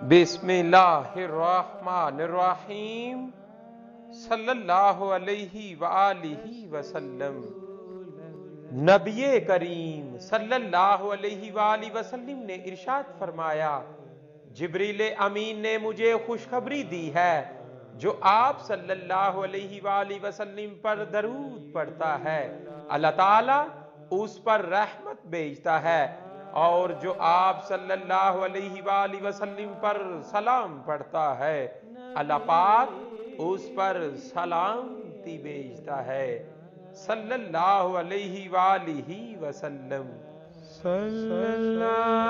बिस्मिल्लाहिर्रहमानिर्रहीम सल्लल्लाहु अलैहि वआलिहि वसल्लम। नबी करीम सल्लल्लाहु अलैहि वआलिहि वसल्लम ने इरशाद फरमाया, जिब्रील अमीन ने मुझे खुशखबरी दी है, जो आप सल्लल्लाहु अलैहि वआलिहि वसल्लम पर दरूद पढ़ता है अल्लाह ताला उस पर रहमत भेजता है, और जो आप सल्लल्लाहु अलैहि वआलिहि वसल्लम पर सलाम पढ़ता है अल्लाह पाक उस पर सलामती भेजता है। सल्लल्लाहु अलैहि वआलिहि वसल्लम। सल्लल्लाहु